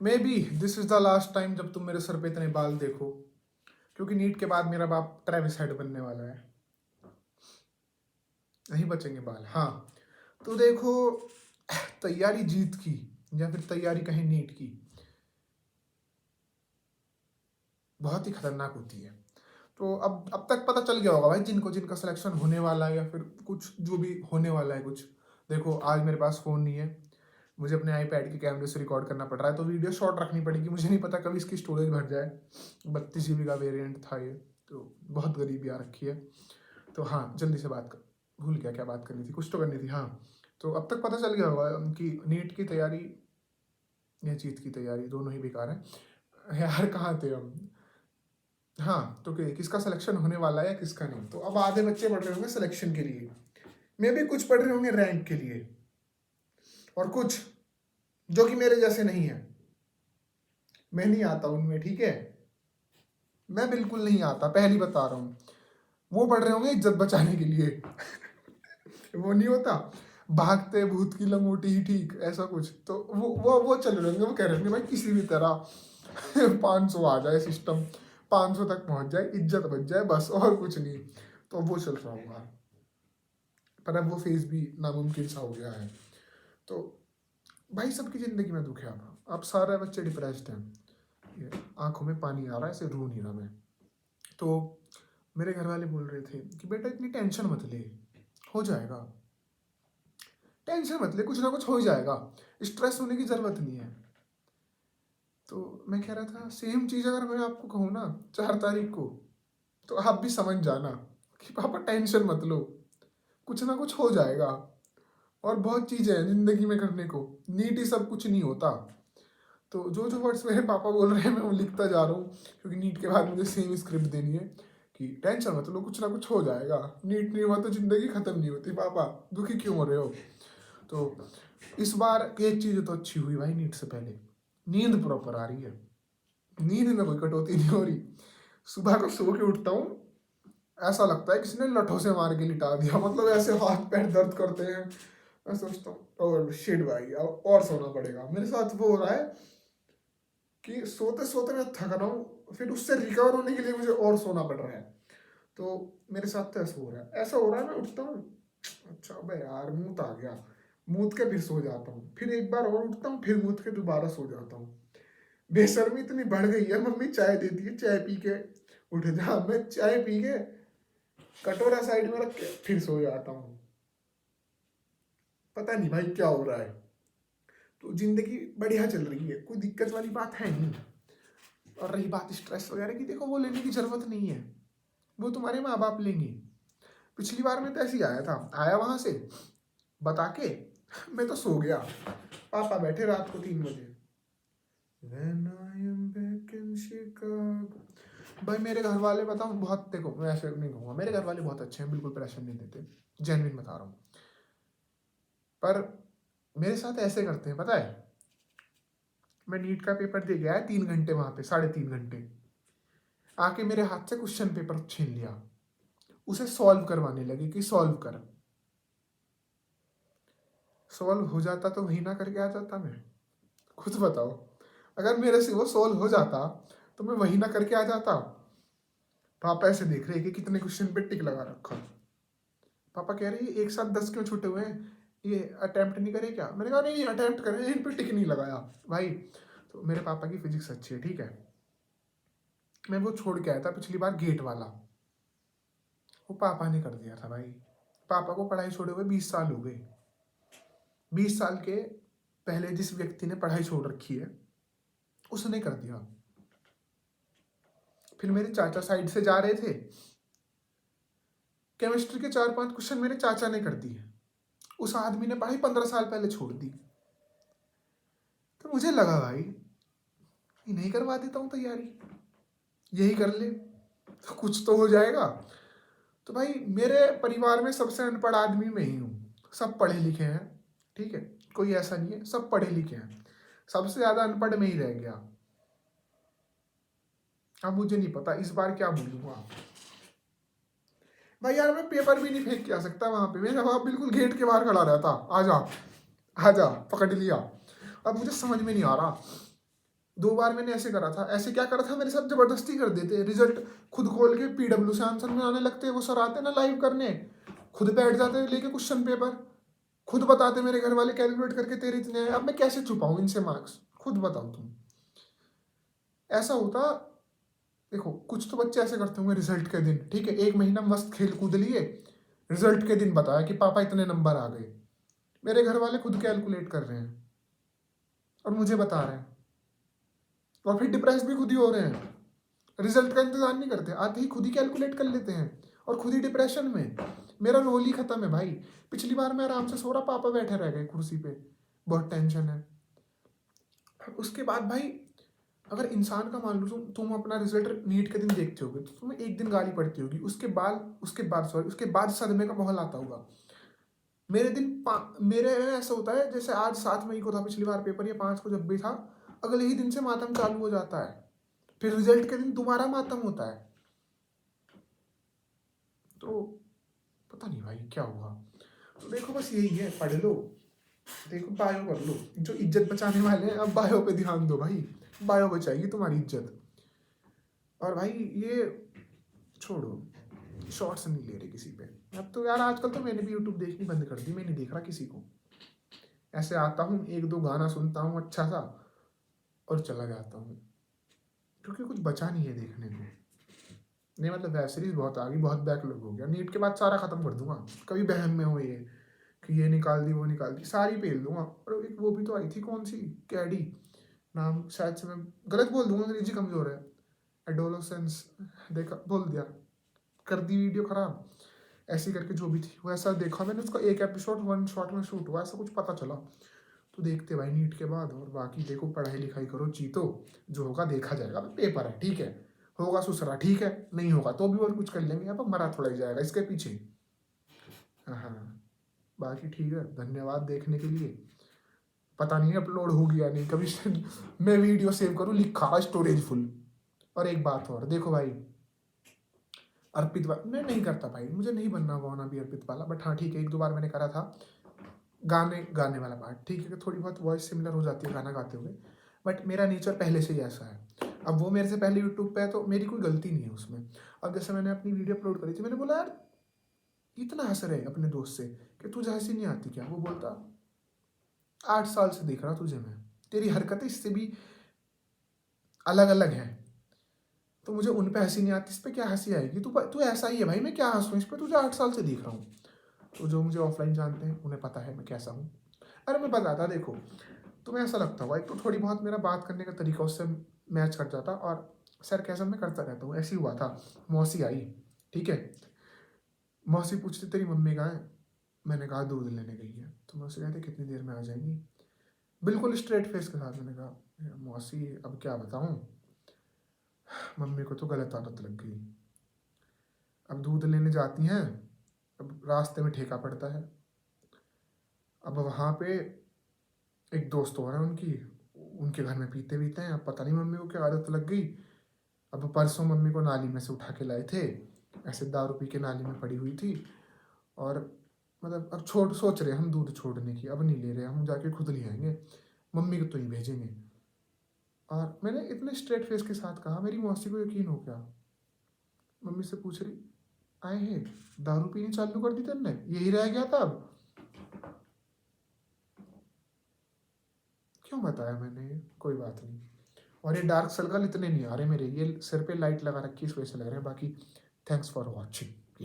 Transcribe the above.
May be this is the last time जब तुम मेरे सर पे इतने बाल देखो, क्योंकि नीट के बाद मेरा बाप ट्रेविस हेड बनने वाला है, नहीं बचेंगे बाल। हाँ, तो देखो, तैयारी जीत की या फिर तैयारी कहीं नीट की बहुत ही खतरनाक होती है। तो अब तक पता चल गया होगा भाई जिनको जिनका सिलेक्शन होने वाला है या फिर कुछ जो भी होने वाला है कुछ। देखो आज मेरे पास फ़ोन नहीं है, मुझे अपने आईपैड के कैमरे से रिकॉर्ड करना पड़ रहा है, तो वीडियो शॉर्ट रखनी पड़ेगी। मुझे नहीं पता कभी इसकी स्टोरेज भर जाए। 32 GB का वेरिएंट था ये, तो बहुत गरीबी आ रखी है। तो हाँ, जल्दी से बात कर, भूल गया क्या बात करनी थी, कुछ तो करनी थी। हाँ, तो अब तक पता चल गया होगा कि नीट की तैयारी या जीत की तैयारी दोनों ही बेकार है यार। कहाँ थे हम? हाँ, तो किसका सिलेक्शन होने वाला है या किसका नहीं। तो अब आधे बच्चे पढ़ रहे होंगे सिलेक्शन के लिए, मे भी कुछ पढ़ रहे होंगे रैंक के लिए, और कुछ जो कि मेरे जैसे नहीं है। मैं नहीं आता उनमें, ठीक है, मैं बिल्कुल नहीं आता, पहली बता रहा हूँ। वो पढ़ रहे होंगे इज्जत बचाने के लिए। वो नहीं होता, भागते भूत की लंगोटी ही ठीक, ऐसा कुछ। तो वो चल रहे होंगे, वो कह रहे होंगे भाई किसी भी तरह 500 आ जाए, सिस्टम 500 तक पहुंच जाए, इज्जत बच जाए, बस और कुछ नहीं। तो वो चल रहा होगा, पर अब वो फेज भी नामुमकिन सा हो गया है। तो भाई सबकी ज़िंदगी में दुख है। अब सारे बच्चे डिप्रेस्ड हैं, ये आंखों में पानी आ रहा है, ऐसे रो नहीं रहा मैं। तो मेरे घर वाले बोल रहे थे कि बेटा इतनी टेंशन मत ले, हो जाएगा, टेंशन मत ले, कुछ ना कुछ हो जाएगा, स्ट्रेस होने की ज़रूरत नहीं है। तो मैं कह रहा था सेम चीज़ अगर मैं आपको कहूँ ना 4 तारीख को, तो आप भी समझ जाना कि पापा टेंशन मत लो, कुछ ना कुछ हो जाएगा। और बहुत चीज़ें हैं ज़िंदगी में करने को, नीट ही सब कुछ नहीं होता। तो जो जो वर्ड्स मेरे पापा बोल रहे हैं मैं वो लिखता जा रहा हूँ, क्योंकि नीट के बाद मुझे सेम स्क्रिप्ट देनी है कि टेंशन मत लो, कुछ ना कुछ हो जाएगा, नीट नहीं हुआ तो ज़िंदगी ख़त्म नहीं होती, पापा दुखी क्यों हो रहे हो। तो इस बार एक चीज़ तो अच्छी हुई भाई, नीट से पहले नींद प्रॉपर आ रही है, नींद में कोई कटौती नहीं हो रही। सुबह को सो के उठता हूँ, ऐसा लगता है किसी ने लठों से मार के लिटा दिया, मतलब ऐसे हाथ पैर दर्द करते हैं। मैं सोचता हूँ और शिट भाई अब और सोना पड़ेगा। मेरे साथ वो हो रहा है कि सोते सोते मैं थक रहा हूँ, फिर उससे रिकवर होने के लिए मुझे और सोना पड़ रहा है। तो मेरे साथ तो ऐसा हो रहा है, ऐसा हो रहा है, मैं उठता हूँ, अच्छा भाई यार मूत आ गया, मूत के फिर सो जाता हूँ, फिर एक बार और उठता हूँ, फिर मूत के दोबारा सो जाता हूँ। बेशर्मी इतनी बढ़ गई है, मम्मी चाय देती है, चाय पी के उठ जा, मैं चाय पी के कटोरा साइड में रख के फिर सो जाता हूँ। पता नहीं भाई क्या हो रहा है। तो जिंदगी बढ़िया चल रही है, कोई दिक्कत वाली बात है नहीं। और रही बात स्ट्रेस वगैरह की, देखो वो लेने की जरूरत नहीं है, वो तुम्हारे माँ बाप लेंगे। पिछली बार में तो ऐसे ही आया था, आया वहां से बता के मैं तो सो गया, पापा बैठे रात को 3 बजे। When I am back in Chicago। भाई मेरे घर वाले बताऊँ बहुत, देखो मैं ऐसे नहीं कहूँगा, मेरे घर वाले बहुत अच्छे हैं, बिल्कुल प्रेशर नहीं देते, जेन्युइन बता रहा हूँ। पर मेरे साथ ऐसे करते हैं पता है, मैं नीट का पेपर दे गया है 3 घंटे वहां पे, 3.5 घंटे, आके मेरे हाथ से क्वेश्चन पेपर छीन लिया, उसे सॉल्व करवाने लगे कि सॉल्व कर। सॉल्व हो जाता तो वही ना करके आ जाता मैं, खुद बताओ। अगर मेरे से वो सॉल्व हो जाता तो मैं वही ना करके आ जाता। पापा ऐसे देख रहे कि कितने क्वेश्चन पे टिक लगा रखा। पापा कह रहे हैं एक साथ 10 क्यों छूटे हुए हैं, ये अटेम्प्ट नहीं करे क्या। मैंने कहा नहीं अटेम्प्ट करें, इन पे टिक नहीं लगाया भाई। तो मेरे पापा की फिजिक्स अच्छी है, ठीक है, मैं वो छोड़ के आया था पिछली बार गेट वाला, वो पापा ने कर दिया था भाई। पापा को पढ़ाई छोड़े हुए 20 साल हो गए, 20 साल के पहले जिस व्यक्ति ने पढ़ाई छोड़ रखी है उसने कर दिया। फिर मेरे चाचा साइड से जा रहे थे, केमिस्ट्री के 4-5 क्वेश्चन मेरे चाचा ने कर दिए, उस आदमी ने पढ़ाई 15 साल पहले छोड़ दी। तो मुझे लगा भाई नहीं करवा देता हूँ तैयारी, यही कर ले तो कुछ तो हो जाएगा। तो भाई मेरे परिवार में सबसे अनपढ़ आदमी मैं ही हूँ, सब पढ़े लिखे हैं, ठीक है, कोई ऐसा नहीं है, सब पढ़े लिखे हैं, सबसे ज़्यादा अनपढ़ में ही रह गया। अब मुझे नहीं पता इस बार क्या बोलूँगा भाई। यार मैं पेपर भी नहीं फेंक के आ सकता वहाँ पे, मेरा बाप बिल्कुल गेट के बाहर खड़ा रहता, आजा आजा, पकड़ लिया। अब मुझे समझ में नहीं आ रहा 2 बार मैंने ऐसे करा था। ऐसे क्या करा था, मेरे साथ ज़बरदस्ती कर देते, रिज़ल्ट खुद खोल के पीडब्ल्यू से आंसर में आने लगते, वो सर आते ना लाइव करने, खुद बैठ जाते लेके क्वेश्चन पेपर, खुद बताते मेरे घर वाले कैलकुलेट करके तेरे इतने आए। अब मैं कैसे छुपाऊँ इनसे मार्क्स, खुद बताओ तुम। ऐसा होता, देखो कुछ तो बच्चे ऐसे करते होंगे रिजल्ट के दिन, ठीक है, 1 महीना मस्त खेल कूद लिए, रिजल्ट के दिन बताया कि पापा इतने नंबर आ गए। मेरे घर वाले खुद कैलकुलेट कर रहे हैं और मुझे बता रहे हैं, और फिर डिप्रेस भी खुद ही हो रहे हैं। रिजल्ट का इंतजार नहीं करते, आते ही खुद ही कैलकुलेट कर लेते हैं और खुद ही डिप्रेशन में। मेरा रोल ही खत्म है भाई। पिछली बार मैं आराम से सो रहा, पापा बैठे रह गए कुर्सी पे, बहुत टेंशन है। उसके बाद भाई, अगर इंसान का मान लो तुम अपना रिजल्ट नीट के दिन देखते होगे तो तुम्हें एक दिन गाली पड़ती होगी, उसके बाद सदमे का माहौल आता होगा। मेरे में ऐसा होता है जैसे आज 7 मई को था पिछली बार पेपर, या 5 को जब भी था, अगले ही दिन से मातम चालू हो जाता है, फिर रिजल्ट के दिन दोबारा मातम होता है। तो पता नहीं भाई क्या हुआ। तो देखो बस यही है, पढ़ लो, देखो बायो कर लो, जो इज्जत बचाने वाले हैं अब बायो पे ध्यान दो भाई, बायो बचाएगी तुम्हारी इज्जत। और भाई ये छोड़ो, शॉर्ट्स नहीं ले रहे किसी पे। अब तो यार आजकल तो मैंने भी यूट्यूब देखनी बंद कर दी, मैं नहीं देख रहा किसी को। ऐसे आता हूँ, 1-2 गाना सुनता हूँ अच्छा सा और चला जाता हूँ, क्योंकि कुछ बचा नहीं है देखने को। नहीं मतलब वेब सीरीज बहुत आ गई, बहुत बैकलॉग हो गया, नीट के बाद सारा खत्म कर दूंगा। कभी बहम में हो ये कि ये निकाल दी वो निकाल दी, सारी पेल दूंगा। और एक वो भी तो आई थी, कौन सी, कैडी नाम, शायद से मैं गलत बोल दूंगा, अंग्रेजी कमजोर है, एडोलोसेंस, देखा बोल दिया, कर दी वीडियो खराब। ऐसी करके जो भी थी वैसा देखा मैंने, उसका एक एपिसोड 1 शॉट में शूट हुआ, ऐसा कुछ पता चला। तो देखते भाई नीट के बाद। और बाकी देखो, पढ़ाई लिखाई करो, जीतो, जो होगा देखा जाएगा, पेपर है ठीक है, होगा सुसरा ठीक है, नहीं होगा तो भी और कुछ कर लेंगे, अब मरा थोड़ा ही जाएगा इसके पीछे। हाँ, बाकी ठीक है, धन्यवाद देखने के लिए। पता नहीं अपलोड होगी या नहीं, कभी मैं वीडियो सेव करूँ, लिखा स्टोरेज फुल। और एक बात और देखो भाई, अर्पित मैं नहीं करता भाई, मुझे नहीं बनना वाना भी अर्पित वाला, बट हाँ ठीक है, 1-2 बार मैंने करा था गाने वाला पार्ट, ठीक है, थोड़ी बहुत वॉइस सिमिलर हो जाती है गाना गाते हुए, बट मेरा नेचर पहले से ही ऐसा है। अब वो मेरे से पहले यूट्यूब पे है तो मेरी कोई गलती नहीं है उसमें। अब जैसे मैंने अपनी वीडियो अपलोड करी थी, मैंने बोला यार इतना हंस रहे अपने दोस्त से कि तुझे हंसी नहीं आती क्या? वो बोलता 8 साल से देख रहा तुझे मैं, तेरी हरकतें इससे भी अलग अलग हैं, तो मुझे उन पे हंसी नहीं आती, इस पे क्या हंसी आएगी? तू ऐसा ही है भाई, मैं क्या हंसूँ इस पे, तुझे 8 साल से देख रहा हूँ। तो जो मुझे ऑफलाइन जानते हैं उन्हें पता है मैं कैसा हूँ। अरे मैं बताता, देखो तुम्हें ऐसा लगता होगा, एक तो थोड़ी बहुत मेरा बात करने का तरीका उससे मैच कर जाता, और सरकैज़म में करता रहता हूँ। ऐसे ही हुआ था, मौसी आई, ठीक है, मौसी पूछती तेरी मम्मी कहाँ है? मैंने कहा दूध लेने गई है। तो मौसी कहते कितनी देर में आ जाएंगी? बिल्कुल स्ट्रेट फेस के साथ मैंने कहा मौसी अब क्या बताऊँ, मम्मी को तो गलत आदत लग गई। अब दूध लेने जाती हैं, अब रास्ते में ठेका पड़ता है, अब वहाँ पे एक दोस्त और है उनकी, उनके घर में पीते पीते हैं, अब पता नहीं मम्मी को क्या आदत लग गई। अब परसों मम्मी को नाली में से उठा के लाए थे, ऐसे दारू पी के नाली में पड़ी हुई थी, और मतलब अब सोच रहे हैं हम दूध छोड़ने की, अब नहीं ले रहे, हम जाके खुद ले आएंगे, मम्मी को तो ही भेजेंगे। और मैंने इतने स्ट्रेट फेस के साथ कहा, मेरी मौसी को यकीन हो क्या? मम्मी से पूछ रही, आए हैं दारू पीनी चालू कर दी तेने, यही रह गया था अब? क्यों बताया मैंने? कोई बात नहीं। और ये डार्क सर्कल इतने नहीं आ रहे मेरे, ये सिर पे लाइट लगा रखी है इस वजह से लग रहे हैं। बाकी थैंक्स फॉर वॉचिंग।